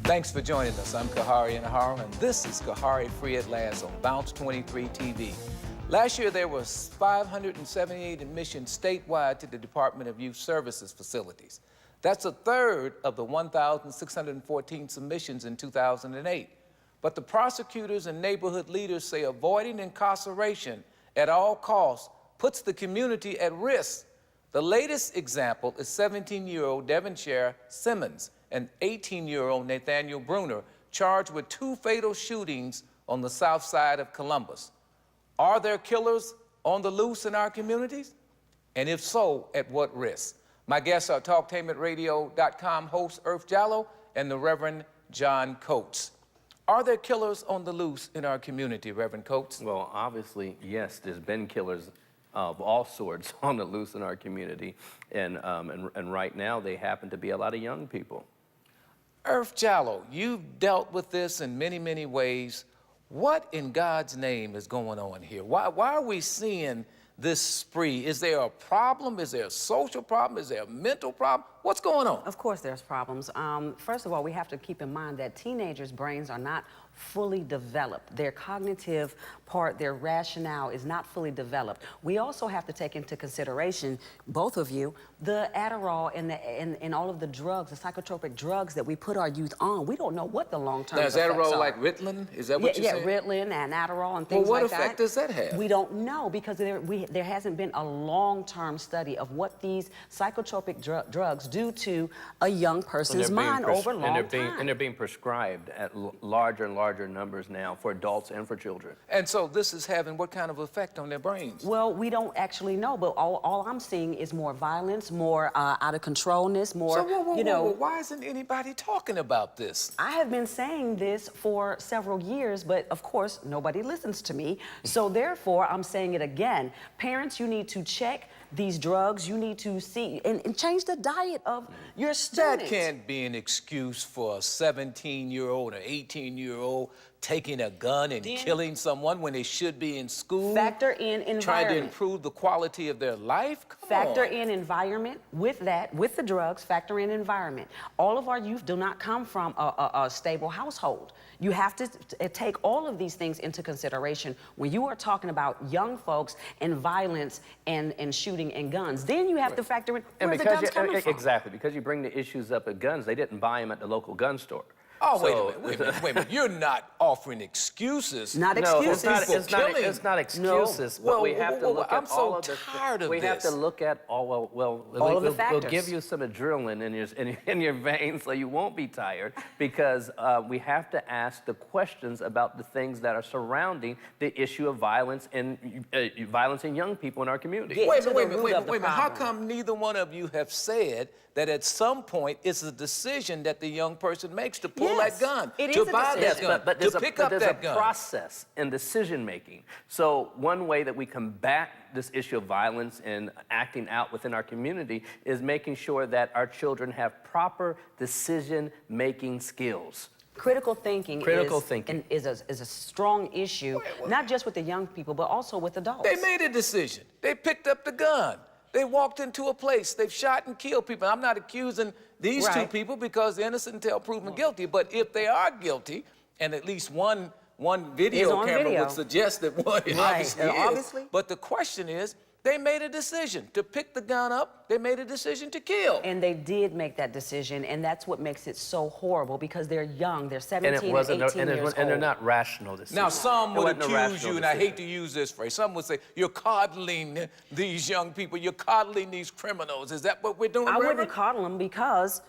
Thanks for joining us. I'm Khari and this is Khari Free at Last on Bounce 23 TV. Last year, there was 578 admissions statewide to the Department of Youth Services facilities. That's a third of the 1,614 submissions in 2008. But the prosecutors and neighborhood leaders say avoiding incarceration at all costs puts the community at risk. The latest example is 17-year-old Devonshire Simmons and 18-year-old Nathaniel Bruner, charged with 2 fatal shootings on the south side of Columbus. Are there killers on the loose in our communities? And if so, at what risk? My guests are TalkTainmentRadio.com host Earth Jallow and the Reverend John Coates. Are there killers on the loose in our community, Reverend Coates? Well, obviously, yes, there's been killers of all sorts on the loose in our community, and right now they happen to be a lot of young people. Earth Jallow, you've dealt with this in many, many ways. What in God's name is going on here? Why are we seeing this spree? Is there a problem? Is there a social problem? Is there a mental problem? What's going on? Of course there's problems. First of all, we have to keep in mind that teenagers' brains are not fully developed. Their cognitive part, their rationale is not fully developed. We also have to take into consideration, both of you, the Adderall and all of the drugs, the psychotropic drugs that we put our youth on. We don't know what the long-term effects are. Is Adderall like Ritalin? Is that what you're saying? Yeah, Ritalin and Adderall and things like that. Well, what effect does that have? We don't know because there hasn't been a long-term study of what these psychotropic drugs do to a young person's mind over a long time. And they're being prescribed at larger and larger numbers now for adults and for children. And so this is having what kind of effect on their brains? Well, we don't actually know, but all I'm seeing is more violence, more out of controlness, more, why isn't anybody talking about this? I have been saying this for several years, but of course, nobody listens to me. So therefore, I'm saying it again. Parents, you need to check these drugs. You need to see and change the diet of your students. That can't be an excuse for a 17-year-old or 18-year-old taking a gun and killing someone when they should be in school. Factor in environment. Trying to improve the quality of their life. Factor in environment with that, with the drugs, factor in environment. All of our youth do not come from a stable household. You have to take all of these things into consideration when you are talking about young folks and violence and shooting and guns. Then you have to factor in where the guns coming from. Exactly, because you bring the issues up at guns, they didn't buy them at the local gun store. Oh, wait a minute. You're not offering excuses. Not excuses. It's not excuses, but we have to look at all of this. I'm so tired of this. We have to look at all of the factors. We'll give you some adrenaline in your veins so you won't be tired, because we have to ask the questions about the things that are surrounding the issue of violence and violence in young people in our community. Wait a minute. How come neither one of you have said that at some point it's a decision that the young person makes to pull that gun, to buy that gun, to pick up that gun? There's a process in decision-making. So one way that we combat this issue of violence and acting out within our community is making sure that our children have proper decision-making skills. Critical thinking is a strong issue, not just with the young people, but also with adults. They made a decision. They picked up the gun. They walked into a place. They've shot and killed people. I'm not accusing these two people because they're innocent until proven guilty. But if they are guilty, and at least one video camera would suggest that one obviously is. But the question is, they made a decision to pick the gun up. They made a decision to kill. And they did make that decision, and that's what makes it so horrible, because they're young. They're 17 and 18 years old. And they're not rational decisions. Now, some would accuse you, and I hate to use this phrase, some would say, you're coddling these young people. You're coddling these criminals. Is that what we're doing, I wouldn't coddle them, because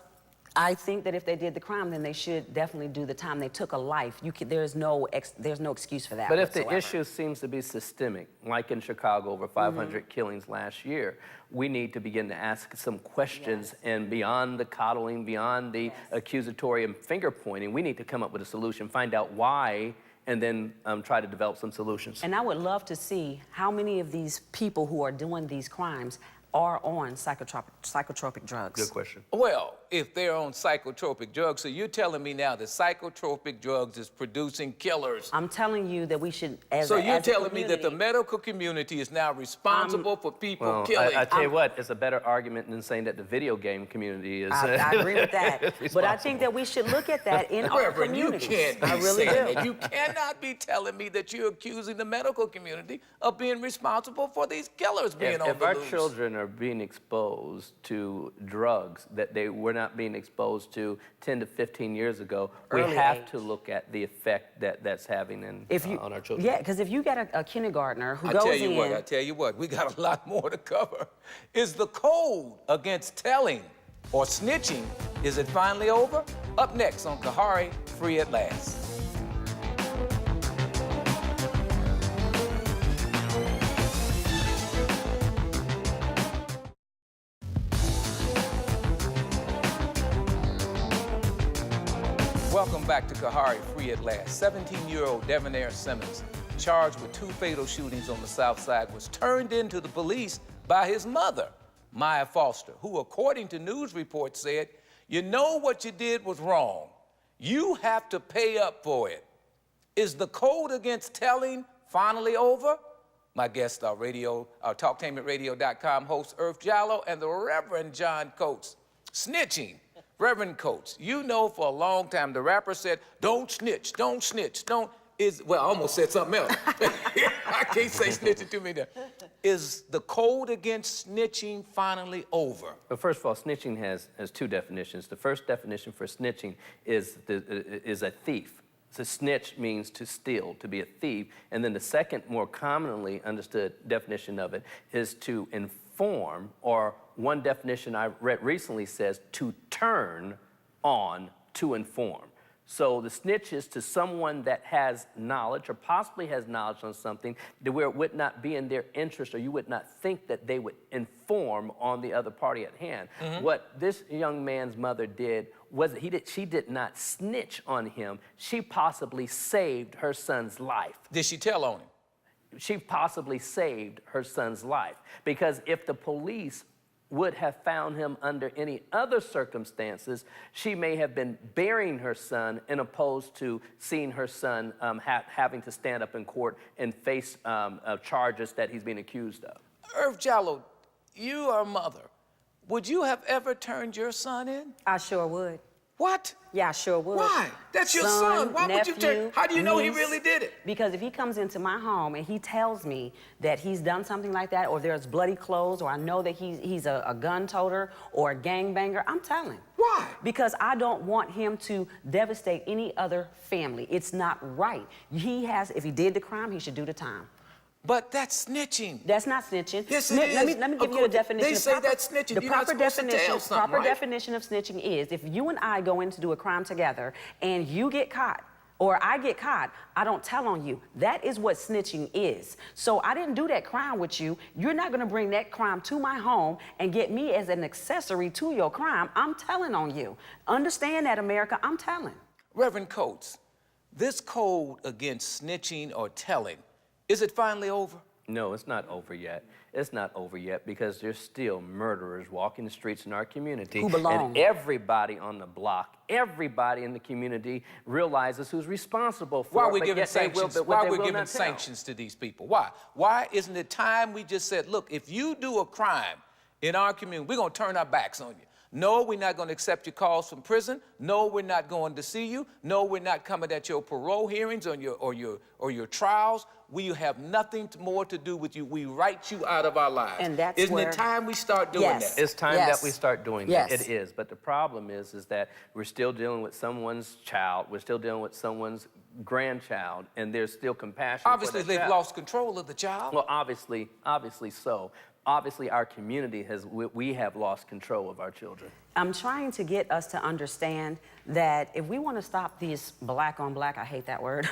I think that if they did the crime, then they should definitely do the time. They took a life. There's no excuse for that. But if the issue seems to be systemic, like in Chicago, over 500 killings last year, we need to begin to ask some questions, and beyond the coddling, beyond the accusatory and finger pointing, we need to come up with a solution, find out why, and then try to develop some solutions. And I would love to see how many of these people who are doing these crimes are on psychotropic drugs. Good question. Well, if they're on psychotropic drugs. So you're telling me now that psychotropic drugs is producing killers. I'm telling you that we should, as So a, you're as a telling me that the community- medical community is now responsible for people Well, killing. I tell you what, it's a better argument than saying that the video game community is. I agree with that. But I think that we should look at that in our Reverend, you communities. can't be I really saying do. that. You cannot be telling me that you're accusing the medical community of being responsible for these killers being on If the our loose. children are being exposed to drugs that they were not being exposed to 10 to 15 years ago, we Early have age. to look at the effect that that's having on our children. Yeah, because if you get a kindergartner who I goes tell you in, what, I tell you what, we got a lot more to cover. Is the code against telling or snitching, is it finally over? Up next on Khari, Free at Last. Welcome back to Khari, Free at Last. 17-year-old Devonair Simmons, charged with 2 fatal shootings on the South Side, was turned into the police by his mother, Maya Foster, who, according to news reports, said, "You know what you did was wrong. You have to pay up for it." Is the code against telling finally over? My guests are TalkTainmentRadio.com host Irv Jallow and the Reverend John Coates. Snitching. Reverend Coates, you know for a long time the rapper said, "Don't snitch, don't snitch, don't," well, I almost said something else. I can't say snitching too many times. Is the code against snitching finally over? But first of all, snitching has 2 definitions. The first definition for snitching is a thief. So snitch means to steal, to be a thief. And then the second, more commonly understood definition of it is to inform, or one definition I read recently says to turn on to inform. So the snitch is to someone that has knowledge or possibly has knowledge on something that where it would not be in their interest, or you would not think that they would inform on the other party at hand. What this young man's mother did was she did not snitch on him. She possibly saved her son's life. Did she tell on him? She possibly saved her son's life, because if the police would have found him under any other circumstances, she may have been burying her son, in opposed to seeing her son having to stand up in court and face charges that he's being accused of. Irv Jallow, you are a mother. Would you have ever turned your son in? I sure would. What? Yeah, I sure would. Why? That's your son. Why would you nephew, how do you know he niece. really did it? Because if he comes into my home and he tells me that he's done something like that, or there's bloody clothes, or I know that he's a gun toter or a gangbanger, I'm telling. Why? Because I don't want him to devastate any other family. It's not right. If he did the crime, he should do the time. But that's snitching. That's not snitching. Yes, it is. Let me give you a definition. They say that's snitching. The You're not proper supposed to definition. tell something, Proper right? definition of snitching is if you and I go in to do a crime together and you get caught, or I get caught, I don't tell on you. That is what snitching is. So I didn't do that crime with you. You're not going to bring that crime to my home and get me as an accessory to your crime. I'm telling on you. Understand that, America. I'm telling. Reverend Coates, this code against snitching or telling, is it finally over? No, it's not over yet. It's not over yet, because there's still murderers walking the streets in our community. Who belong. And everybody on the block, everybody in the community realizes who's responsible for Why it. are we but giving yet they will- sanctions? but Why they are we will giving not tell. sanctions to these people? Why? Why isn't it time we just said, look, if you do a crime in our community, we're going to turn our backs on you. No, we're not going to accept your calls from prison. No, we're not going to see you. No, we're not coming at your parole hearings or your trials. We have nothing more to do with you. We write you out of our lives. And that's Isn't where- it time we start doing Yes. that? It's time Yes. that we start doing Yes. that. It is. But the problem is that we're still dealing with someone's child. We're still dealing with someone's grandchild, and there's still compassion Obviously, for that they've child. lost control of the child. Well, obviously so. Obviously, our community we have lost control of our children. I'm trying to get us to understand that if we want to stop these black on black, I hate that word,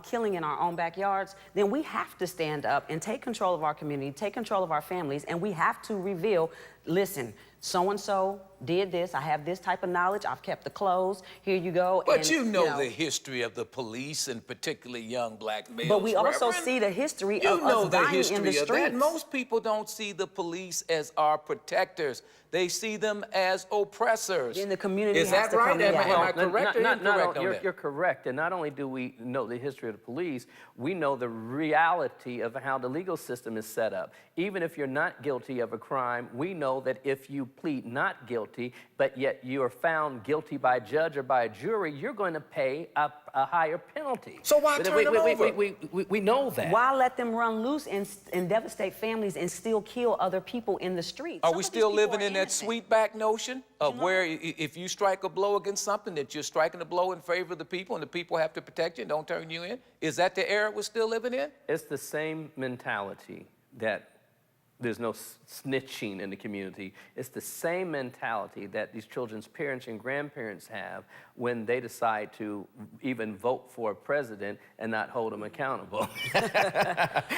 killing in our own backyards, then we have to stand up and take control of our community, take control of our families, and we have to reveal listen, so-and-so did this, I have this type of knowledge, I've kept the clothes, here you go. But and, you know the history of the police and particularly young black males. But we also Reverend. see the history You of know us the dying history in the of streets. that. Most people don't see the police as our protectors. They see them as oppressors. Then the community Is has that to right? come in. Am I correct or incorrect on that? You're correct. And not only do we know the history of the police, we know the reality of how the legal system is set up. Even if you're not guilty of a crime, we know that if you plead not guilty, but yet you are found guilty by a judge or by a jury, you're going to pay a higher penalty. So why turn them over? We know that. Why let them run loose and devastate families and still kill other people in the streets? Are Some we of these still people living are in that innocent. sweet back notion of where if you strike a blow against something, that you're striking a blow in favor of the people and the people have to protect you and don't turn you in? Is that the era we're still living in? It's the same mentality that there's no snitching in the community. It's the same mentality that these children's parents and grandparents have when they decide to even vote for a president and not hold them accountable.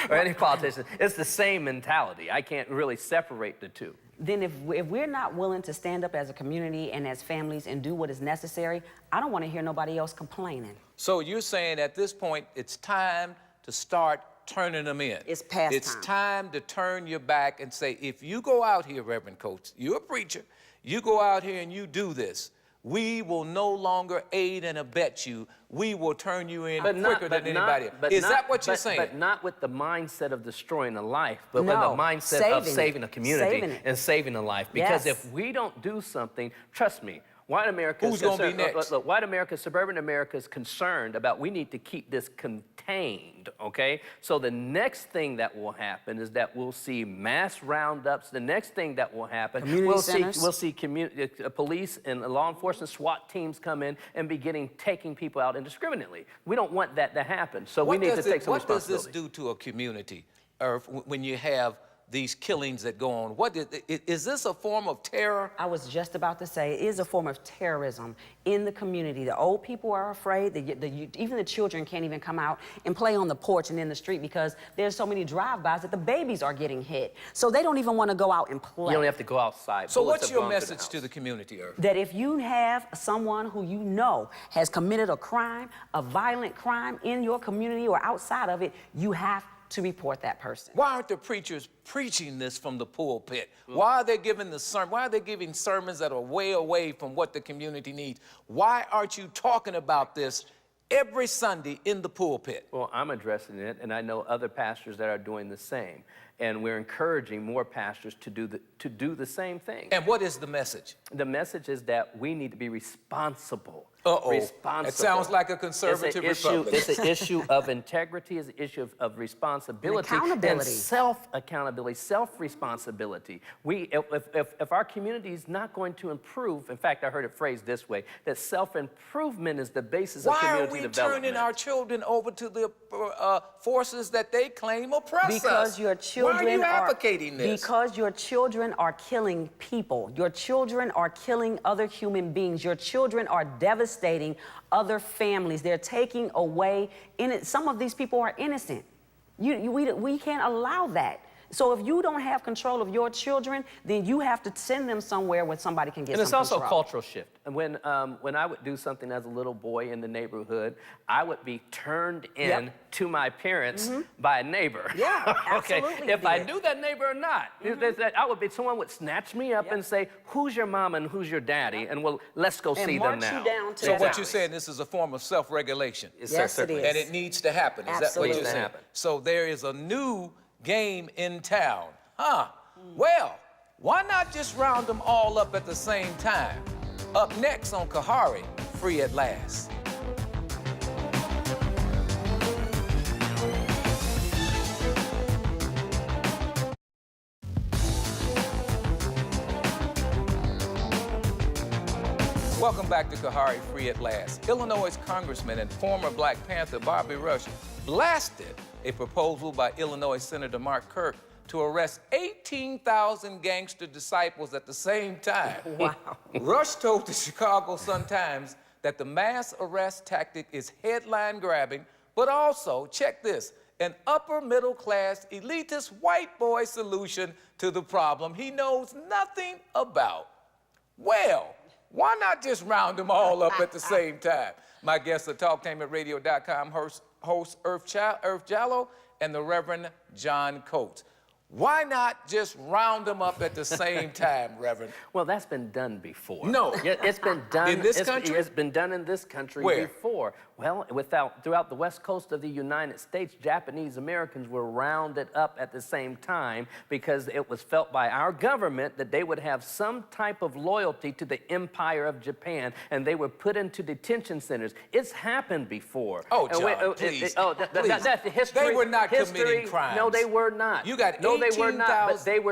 Or any politician. It's the same mentality. I can't really separate the two. Then if we're not willing to stand up as a community and as families and do what is necessary, I don't want to hear nobody else complaining. So you're saying at this point, it's time to start turning them in. It's past It's time. time to turn your back and say, if you go out here, Reverend Coates, you're a preacher, you go out here and you do this, we will no longer aid and abet you. We will turn you in quicker than anybody else. Is that what you're saying? But not with the mindset of destroying a life, but with No, the mindset of saving a community saving it. and saving a life. Because Yes. if we don't do something, trust me, white America Who's gonna be next? Look, white America, suburban America is concerned about we need to keep this contained, okay? So the next thing that will happen is that we'll see mass roundups. The next thing that will happen, Community centers. we'll see police and law enforcement SWAT teams come in and beginning taking people out indiscriminately. We don't want that to happen. So we need to take some What does responsibility. this do to a community when you have these killings that go on? Is this a form of terror? I was just about to say, it is a form of terrorism in the community. The old people are afraid. Even the children can't even come out and play on the porch and in the street because there's so many drive-bys that the babies are getting hit. So they don't even want to go out and play. You only have to go outside. So Bullets what's have your gone to the message to house. the community, Irv? That if you have someone who you know has committed a crime, a violent crime in your community or outside of it, you have to report that person. Why aren't the preachers preaching this from the pulpit? Why are they giving why are they giving sermons that are way away from what the community needs? Why aren't you talking about this every Sunday in the pulpit? Well, I'm addressing it, and I know other pastors that are doing the same. And we're encouraging more pastors to do the same thing. And what is the message? The message is that we need to be responsible. Uh-oh. Responsible. It sounds like a conservative Republican. It's an issue of integrity. It's an issue of responsibility. And accountability. And self-accountability, self-responsibility. If our community is not going to improve, in fact, I heard it phrased this way, that self-improvement is the basis of Why are community we development. turning our children over to the forces that they claim oppress us? Because your children Why are you advocating this? Because your children are killing people. Your children are killing other human beings. Your children are devastating other families. They're taking away some of these people are innocent. We can't allow that. So if you don't have control of your children, then you have to send them somewhere where somebody can get And it's some also a control. cultural shift. And when I would do something as a little boy in the neighborhood, I would be turned in to my parents by a neighbor. Yeah, Okay, absolutely. if I knew that neighbor or not, someone would snatch me up and say, "Who's your mom and who's your daddy?" And well, let's go see them march now. you down to So that what house. you're saying, this is a form of self-regulation. Yes, it is. And it needs to happen. Is that what Absolutely. you're Needs to saying? happen. So there is a new game in town. Well, why not just round them all up at the same time? Up next on Khari, Free at Last. Welcome back to Khari, Free at Last. Illinois Congressman and former Black Panther Bobby Rush blasted a proposal by Illinois Senator Mark Kirk to arrest 18,000 gangster disciples at the same time. Wow. Rush told the Chicago Sun-Times that the mass arrest tactic is headline grabbing, but also, check this, an upper middle class, elitist white boy solution to the problem he knows nothing about. Well, why not just round them all up at the same time? My guests are TalkTainmentRadio.com host Earth Jallow and the Reverend John Coates. Why not just round them up at the same time, Reverend? Well, that's been done before. No. Yeah, it's been done. In this country? It's been done in this country Where? before. Well, throughout the west coast of the United States, Japanese Americans were rounded up at the same time because it was felt by our government that they would have some type of loyalty to the Empire of Japan, and they were put into detention centers. It's happened before. Oh, And John, please. That's the history. They were not committing crimes. No, they were not. You got No, they were not. 18,000.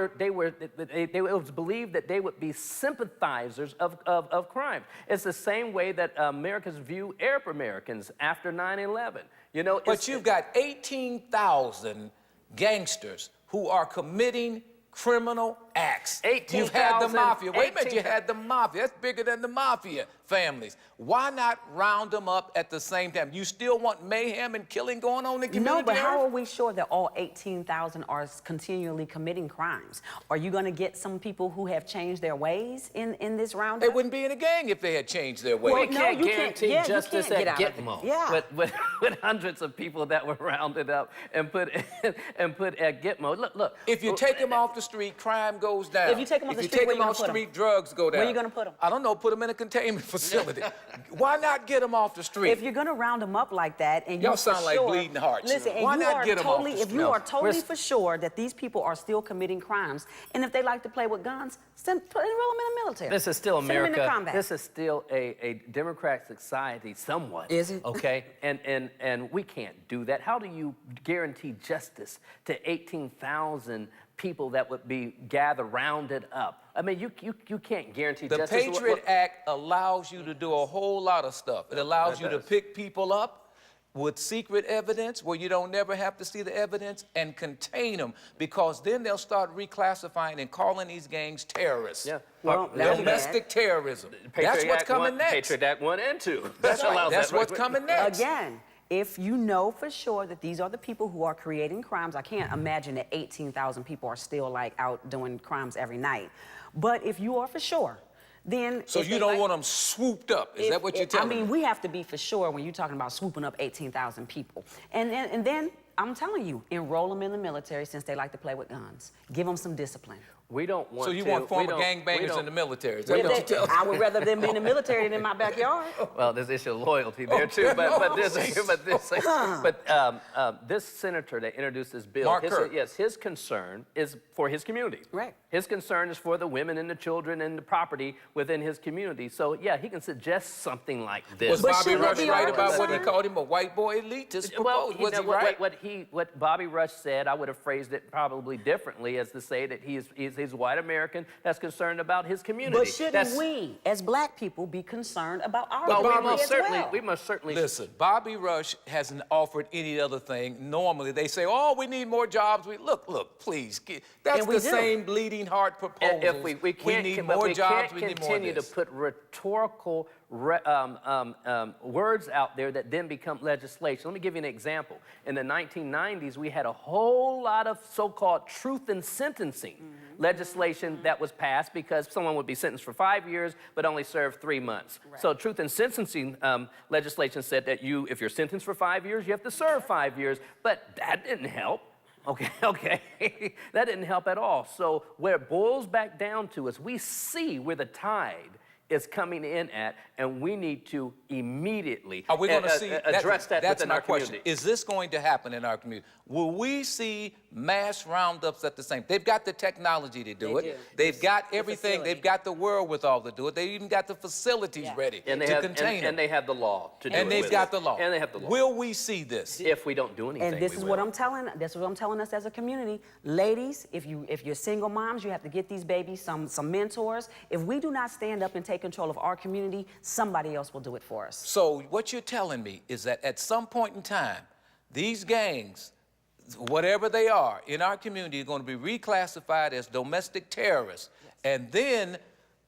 But it was believed that they would be sympathizers of crime. It's the same way that Americans view Arab Americans after 9/11. You know, But you've got 18,000 gangsters who are committing criminal acts. 18,000. You've had the mafia. Wait a minute, you had the mafia. That's bigger than the mafia families. Why not round them up at the same time? You still want mayhem and killing going on in the community? No, but how are we sure that all 18,000 are continually committing crimes? Are you going to get some people who have changed their ways in this roundup? They wouldn't be in a gang if they had changed their ways. We no, can't you can't- guarantee yeah, you justice can't at get out of it. Gitmo. Yeah. With hundreds of people that were rounded up and put at Gitmo. Look. If you take them off the street, crime goes down. If you take 'em off the street, where you them gonna off the put 'em? street, drugs go down. Where you gonna put 'em? I don't know. Put them in a containment facility. Why not get them off the street? If you're going to round them up like that, and Y'all you're sound for like sure, bleeding hearts. Listen, and Why you not are get 'em off totally, the if you street? are totally We're- for sure that these people are still committing crimes, and if they like to play with guns, enroll them in the military. This is still Send them into America. combat. This is still a democratic society, somewhat. Is it? Okay, and we can't do that. How do you guarantee justice to 18,000 people that would be gathered, rounded up? I mean, you can't guarantee The justice. Patriot Act allows you to do a whole lot of stuff. It allows you to pick people up with secret evidence where you don't never have to see the evidence and contain them, because then they'll start reclassifying and calling these gangs terrorists. Yeah. Well, that's Domestic terrorism. That's Patriot what's Act coming 1, next. Patriot Act 1 and 2. That's right. allows That's that, what's coming next. Again, if you know for sure that these are the people who are creating crimes, I can't imagine that 18,000 people are still like out doing crimes every night. But if you are for sure, then So if you they don't like- want them swooped up. Is that what you're telling I mean, me? we have to be for sure when you're talking about swooping up 18,000 people. And then I'm telling you, enroll them in the military since they like to play with guns. Give them some discipline. We don't want So you to, want we former don't- we gangbangers don't- in the military? Is that If what they- you're telling me? I would rather them be in the military than in my backyard. Well, there's issue of loyalty there too, this senator that introduced this bill, Mark Kirk. his concern is for his community. Right. His concern is for the women and the children and the property within his community. So yeah, he can suggest something like this. Was But Bobby shouldn't that Rush be right our about what he concern? called him, a white boy elitist proposed? Was he right? What Bobby Rush said, I would have phrased it probably differently, as to say that he's a white American that's concerned about his community. But shouldn't we, as black people, be concerned about our Well, community as well? we must certainly. Listen, Bobby Rush hasn't offered any other thing. Normally, they say, oh, we need more jobs. Look, please. That's And we the do. same bleeding heart proposals. If we can't, need but more we jobs, can't we need more continue of to this. put rhetorical words out there that then become legislation. Let me give you an example. In the 1990s, we had a whole lot of so-called truth in sentencing legislation that was passed because someone would be sentenced for 5 years but only serve 3 months. Right. So truth in sentencing legislation said that if you're sentenced for 5 years, you have to serve 5 years, but that didn't help. Okay. That didn't help at all. So where it boils back down to is we see where the tide is coming in at, and we need to immediately Are we going to see address that that's within my our question. community. Is this going to happen in our community? Will we see mass roundups at the same? They've got the technology to do They it. do. They've got The everything. facility. They've got the wherewithal to do it. They even got the facilities Yeah. ready And they to have, contain them. and they have the law to do it. And they've with got it. the law. And they have the law. Will we see this? If we don't do anything, And this we is will. what I'm telling. This is what I'm telling us as a community, ladies. If you're single moms, you have to get these babies some mentors. If we do not stand up and take control of our community, somebody else will do it for us. So what you're telling me is that at some point in time, these gangs, whatever they are in our community, are going to be reclassified as domestic terrorists. Yes. And then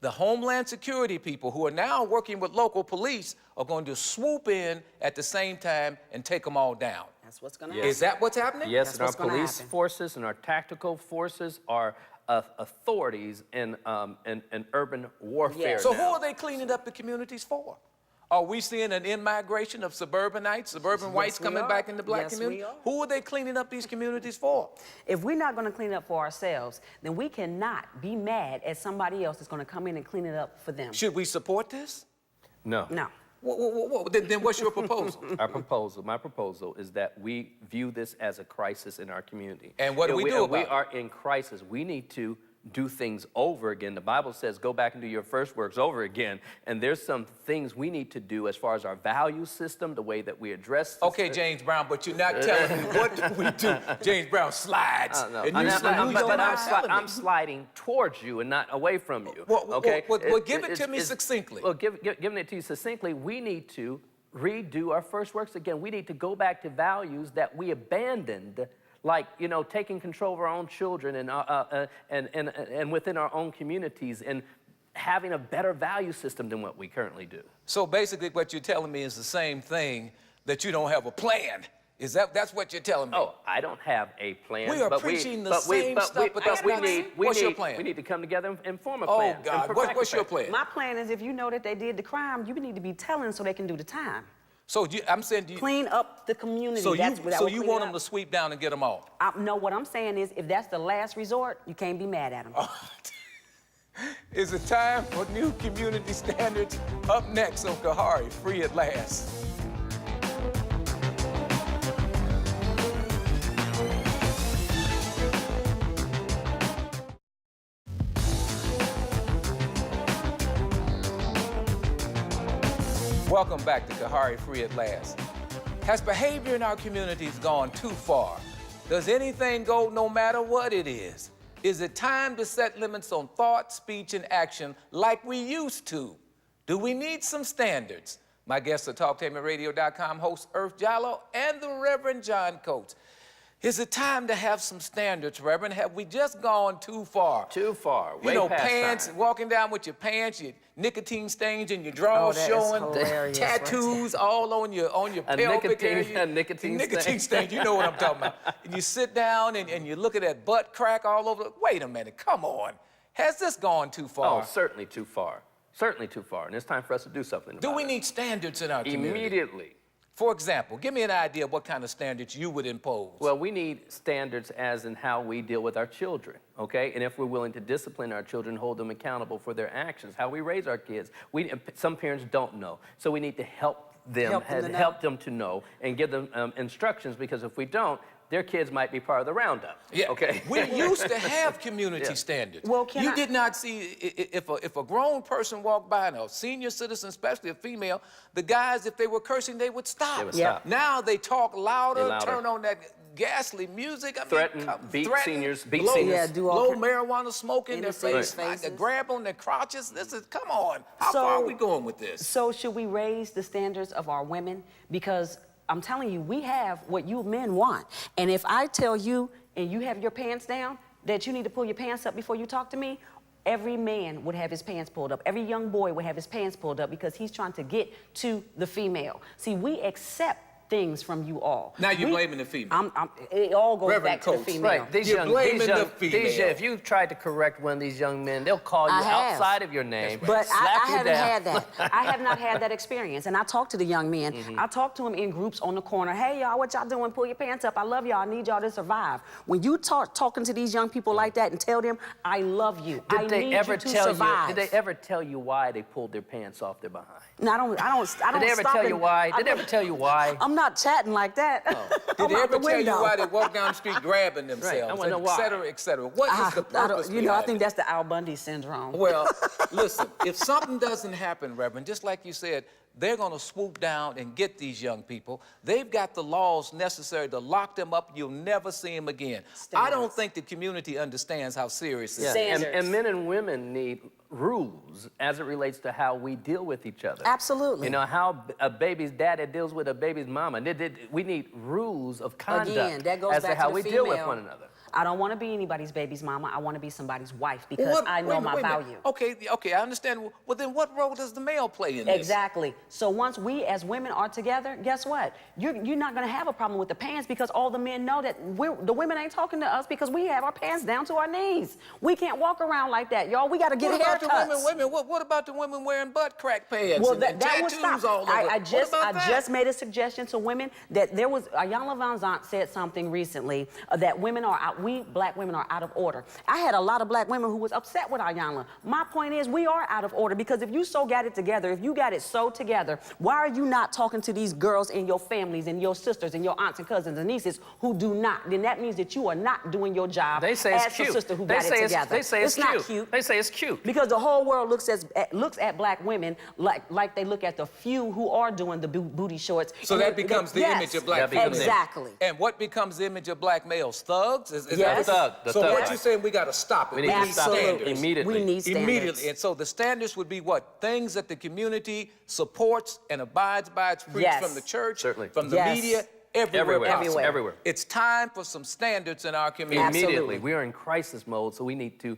the Homeland Security people who are now working with local police are going to swoop in at the same time and take them all down. That's what's going to happen. Is that what's happening? Yes, That's and our what's gonna police happen. forces and our tactical forces are authorities in urban warfare. Yes. So now. who are they cleaning up the communities for? Are we seeing an in-migration of suburbanites, suburban whites we coming are. back in the black Yes, community? we are. Who are they cleaning up these communities for? If we're not going to clean up for ourselves, then we cannot be mad at somebody else that's going to come in and clean it up for them. Should we support this? No. No. Then what's your proposal? My proposal is that we view this as a crisis in our community. And what do we do about We it? are in crisis. We need to do things over again. The Bible says, go back and do your first works over again. And there's some things we need to do as far as our value system, the way that we address. Okay, James Brown, but you're not telling me what do we do. James Brown slides. No. And you slide. But telling me. I'm sliding towards you and not away from you. Well, Okay. well, give it to me succinctly. Well, giving it to you succinctly, we need to redo our first works again. We need to go back to values that we abandoned, like, you know, taking control of our own children and within our own communities, and having a better value system than what we currently do. So basically what you're telling me is the same thing, that you don't have a plan. That's what you're telling me? Oh, I don't have a plan. We are but preaching the same stuff, but that's not it. What's your plan? We need to come together and form a Oh, plan. God. What's your plan? My plan is if you know that they did the crime, you need to be telling so they can do the time. So I'm saying, Clean up the community. so That's what that you will clean want it them to up. sweep down and get them all? No, what I'm saying is if that's the last resort, you can't be mad at them. Is it time for new community standards? Up next on Khari, Free at Last. Welcome back to Khari, Free at Last. Has behavior in our communities gone too far? Does anything go no matter what it is? Is it time to set limits on thought, speech, and action like we used to? Do we need some standards? My guests are TalkTainmentRadio.com host Earth Jallo and the Reverend John Coates. Is it time to have some standards, Reverend? Have we just gone too far? Too far, way You know, past pants, time. walking down with your pants, your nicotine stains and your drawers Oh, that is showing, hilarious right tattoos all on your pelvic area. nicotine stain. You know what I'm talking about. And you sit down and you look at that butt crack all over. Wait a minute, come on. Has this gone too far? Oh, certainly too far. Certainly too far. And it's time for us to do something about Do we it. need standards in our community? Immediately. For example, give me an idea of what kind of standards you would impose. Well, we need standards as in how we deal with our children, okay? And if we're willing to discipline our children, hold them accountable for their actions, how we raise our kids. Some parents don't know, so we need to help them to know and give them instructions, because if we don't, their kids might be part of the roundup. Yeah, okay. We used to have community standards. Well, you did not see, if a grown person walked by, and a senior citizen, especially a female, the guys, if they were cursing, they would stop. They would stop. Now they talk louder, Louder. turn on that ghastly music. I Threaten, mean, beat seniors, beat blow, seniors. Yeah, do all blow marijuana smoke in their innocent face, faces. grab on their crotches. Come on. How So- far are we going with this? So should we raise the standards of our women? Because I'm telling you, we have what you men want. And if I tell you, and you have your pants down, that you need to pull your pants up before you talk to me, every man would have his pants pulled up. Every young boy would have his pants pulled up because he's trying to get to the female. See, we accept things from you all. Now you're blaming the female. It all goes Reverend back to the Coates. female. Right, these You're young, blaming these young, the female. these young- if you tried to correct one of these young men, they'll call you I have. outside of your name, But slap I you haven't down. had that. I have not had that experience. And I talk to the young men. I talk to them in groups on the corner. Hey, y'all, what y'all doing? Pull your pants up. I love y'all. I need y'all to survive. When you talking to these young people like that and tell them, I love you. I need you to survive. Did they ever tell you why they pulled their pants off their behind? No, I don't Did they ever stop tell and- you why? I Did they don't- ever tell you why? I'm not chatting like that. Did they I'm out ever the tell you window. why they walk down the street grabbing themselves, I wanna know et why. cetera, et cetera? What is the purpose I behind think it? that's the Al Bundy syndrome. Well, listen, if something doesn't happen, Reverend, just like you said, they're going to swoop down and get these young people. They've got the laws necessary to lock them up. You'll never see them again. I don't think the community understands how serious this is. Standards. And men and women need rules as it relates to how we deal with each other. Absolutely. You know, how a baby's daddy deals with a baby's mama. We need rules of conduct Again, that goes as back to how to we the deal with female. one another. I don't want to be anybody's baby's mama. I want to be somebody's wife because I know my value. Okay, I understand. Well, then what role does the male play in this? Exactly. So once we as women are together, guess what? You're not going to have a problem with the pants because all the men know that the women ain't talking to us because we have our pants down to our knees. We can't walk around like that, y'all. We got to get haircuts. What about the women wearing butt crack pants Well, and that would tattoos stop. all over? I What just made a suggestion to women that there was, Ayanna Van Zant said something recently that women are out, we black women are out of order. I had a lot of black women who was upset with Ayanna. My point is we are out of order because if you so got it together, if you got it so together, why are you not talking to these girls in your families and your sisters and your aunts and cousins and nieces who do not? Then that means that you are not doing your job They say as it's a cute. sister who They got say it it's, together. they say it's cute. Not cute. They say it's cute. Because the whole world looks at black women like they look at the few who are doing the booty shorts. So that becomes the image of black females. Exactly. And what becomes the image of black males? Thugs? Is Yes. that The so thug what life. you're saying, we got to stop it. We need to stop it standards. immediately. We need standards. Immediately. And so the standards would be what? Things that the community supports and abides by. It's preached Yes. from the church, Certainly. from the Yes. media, everywhere. possible. Everywhere. It's time for some standards in our community. Absolutely. Immediately. We are in crisis mode, so we need to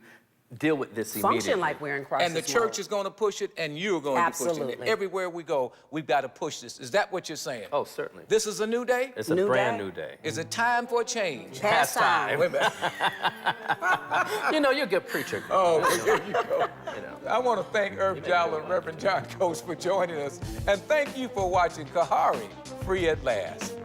deal with this immediately. Function like we're in crisis And the church mode. is going to push it, and you're going to push it. Absolutely. Everywhere we go, we've got to push this. Is that what you're saying? Oh, certainly. This is a new day? It's a New brand day. new day. Is it time for a change? Past time. Wait a minute. You know, you're a good preacher. Oh, here you go. You know. I want to thank Irv Jowell and Reverend John Coates for joining us. And thank you for watching Khari Free at Last.